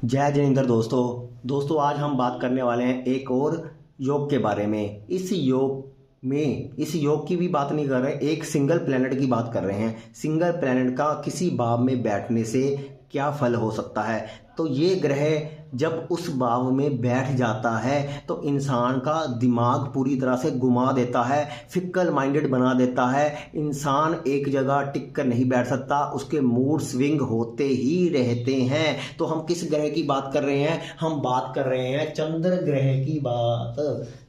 जय जिनेंद्र दोस्तों आज हम बात करने वाले हैं एक और योग के बारे में। इस योग की भी बात नहीं कर रहे, एक सिंगल प्लैनेट की बात कर रहे हैं। सिंगल प्लैनेट का किसी भाव में बैठने से क्या फल हो सकता है। तो ये ग्रह जब उस भाव में बैठ जाता है तो इंसान का दिमाग पूरी तरह से घुमा देता है, फिक्कल माइंडेड बना देता है। इंसान एक जगह टिक कर नहीं बैठ सकता, उसके मूड स्विंग होते ही रहते हैं। तो हम किस ग्रह की बात कर रहे हैं? हम बात कर रहे हैं चंद्र ग्रह की बात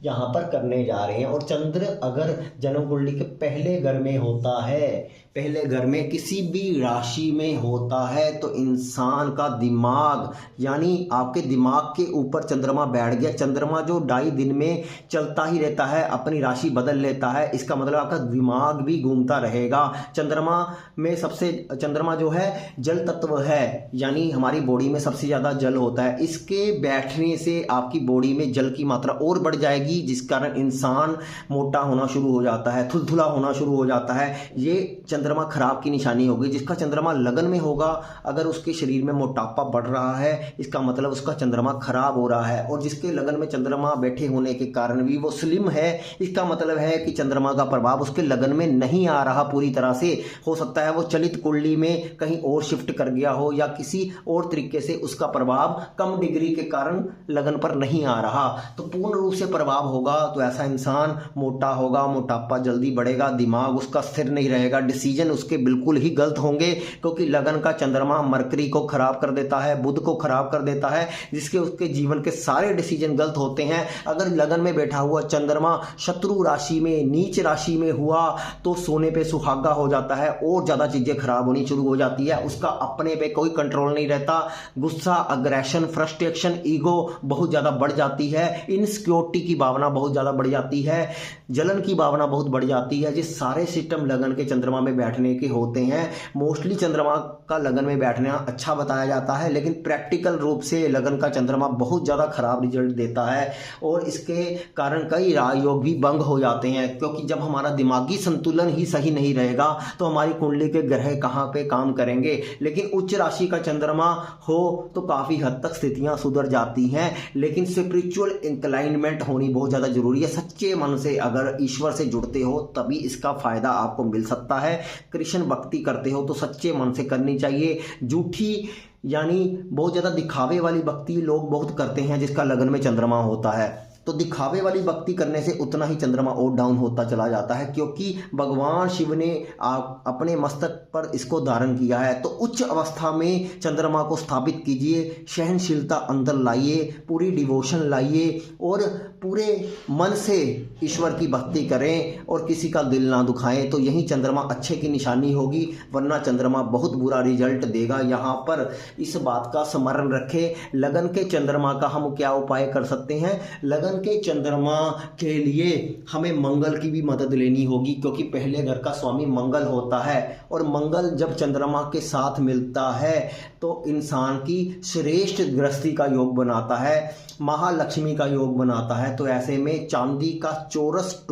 यहाँ पर करने जा रहे हैं। और चंद्र अगर जन्म कुंडली के पहले घर में होता है, पहले घर में किसी भी राशि में होता है, तो इंसान का दिमाग यानी आपके दिमाग के ऊपर चंद्रमा बैठ गया। चंद्रमा जो 2.5 दिन में चलता ही रहता है, अपनी राशि बदल लेता है, इसका मतलब आपका दिमाग भी घूमता रहेगा। चंद्रमा जो है जल तत्व है, यानी हमारी बॉडी में सबसे ज़्यादा जल होता है। इसके बैठने से आपकी बॉडी में जल की मात्रा और बढ़ जाएगी, जिस कारण इंसान मोटा होना शुरू हो जाता है, थुलथुला होना शुरू हो जाता है। ये चंद्रमा खराब की निशानी होगी। जिसका चंद्रमा लगन में होगा, अगर उसके शरीर में मोटापा बढ़ रहा है, इसका मतलब उसका चंद्रमा खराब हो रहा है। और जिसके लगन में चंद्रमा बैठे होने के कारण भी वो स्लिम है, इसका मतलब है कि चंद्रमा का प्रभाव उसके लगन में नहीं आ रहा पूरी तरह से। हो सकता है वो चलित कुंडली में कहीं और शिफ्ट कर गया हो, या किसी और तरीके से उसका प्रभाव कम डिग्री के कारण लगन पर नहीं आ रहा। तो पूर्ण रूप से प्रभाव होगा तो ऐसा इंसान मोटा होगा, मोटापा जल्दी बढ़ेगा, दिमाग उसका स्थिर नहीं रहेगा, डिसीजन उसके बिल्कुल ही गलत होंगे, क्योंकि लगन का चंद्रमा मरकरी को खराब कर देता है, बुध को खराब कर देता है, जिसके उसके जीवन के सारे डिसीजन गलत होते हैं। अगर लगन में बैठा हुआ चंद्रमा शत्रु राशि में, नीच राशि में हुआ, तो सोने पे सुहागा हो जाता है और ज्यादा चीजें खराब होनी शुरू हो जाती है। उसका अपने पे कोई कंट्रोल नहीं रहता, गुस्सा, अग्रेशन, फ्रस्ट्रेशन, ईगो बहुत ज्यादा बढ़ जाती है, इनसिक्योरिटी की भावना बहुत ज्यादा बढ़ जाती है, जलन की भावना बहुत बढ़ जाती है। ये सारे सिस्टम लगन के चंद्रमा में बैठने के होते हैं। मोस्टली चंद्रमा का लगन में बैठना अच्छा बताया जाता है, लेकिन प्रैक्टिकल रूप से लगन का चंद्रमा बहुत ज़्यादा खराब रिजल्ट देता है। और इसके कारण कई राजयोग भी भंग हो जाते हैं, क्योंकि जब हमारा दिमागी संतुलन ही सही नहीं रहेगा तो हमारी कुंडली के ग्रह कहाँ पे काम करेंगे। लेकिन उच्च राशि का चंद्रमा हो तो काफ़ी हद तक स्थितियाँ सुधर जाती हैं, लेकिन स्पिरिचुअल इंक्लाइनमेंट होनी बहुत ज़्यादा जरूरी है। सच्चे मन से अगर ईश्वर से जुड़ते हो तभी इसका फायदा आपको मिल सकता है। कृष्ण भक्ति करते हो तो सच्चे मन से करनी चाहिए। झूठी यानी बहुत ज़्यादा दिखावे वाली भक्ति लोग बहुत करते हैं जिसका लगन में चंद्रमा होता है, तो दिखावे वाली भक्ति करने से उतना ही चंद्रमा और डाउन होता चला जाता है, क्योंकि भगवान शिव ने अपने मस्तक पर इसको धारण किया है। तो उच्च अवस्था में चंद्रमा को स्थापित कीजिए, सहनशीलता अंदर लाइए, पूरी डिवोशन लाइए और पूरे मन से ईश्वर की भक्ति करें और किसी का दिल ना दुखाएं, तो यही चंद्रमा अच्छे की निशानी होगी। वरना चंद्रमा बहुत बुरा रिजल्ट देगा। यहाँ पर इस बात का स्मरण रखें, लगन के चंद्रमा का हम क्या उपाय कर सकते हैं। लगन के चंद्रमा के लिए हमें मंगल की भी मदद लेनी होगी, क्योंकि पहले घर का स्वामी मंगल होता है, और मंगल जब चंद्रमा के साथ मिलता है तो इंसान की श्रेष्ठ गृहस्थी का योग बनाता है, महालक्ष्मी का योग बनाता है। तो ऐसे में चांदी का चौरस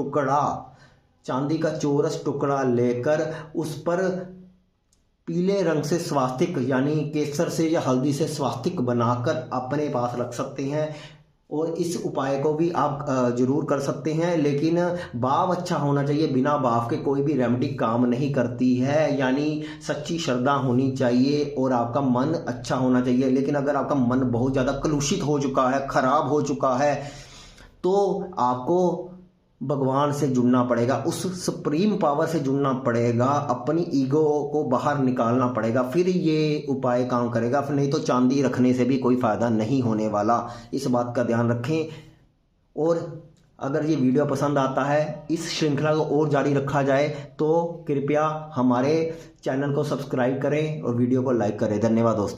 टुकड़ा लेकर उस पर पीले रंग से स्वास्तिक यानी केसर से या हल्दी से स्वास्तिक बनाकर अपने पास रख सकते हैं। और इस उपाय को भी आप जरूर कर सकते हैं, लेकिन भाव अच्छा होना चाहिए। बिना भाव के कोई भी रेमेडी काम नहीं करती है, यानी सच्ची श्रद्धा होनी चाहिए और आपका मन अच्छा होना चाहिए। लेकिन अगर आपका मन बहुत ज़्यादा कलुषित हो चुका है, खराब हो चुका है, तो आपको भगवान से जुड़ना पड़ेगा, उस सुप्रीम पावर से जुड़ना पड़ेगा, अपनी ईगो को बाहर निकालना पड़ेगा, फिर ये उपाय काम करेगा। फिर नहीं तो चांदी रखने से भी कोई फ़ायदा नहीं होने वाला। इस बात का ध्यान रखें। और अगर ये वीडियो पसंद आता है, इस श्रृंखला को और जारी रखा जाए, तो कृपया हमारे चैनल को सब्सक्राइब करें और वीडियो को लाइक करें। धन्यवाद दोस्तों।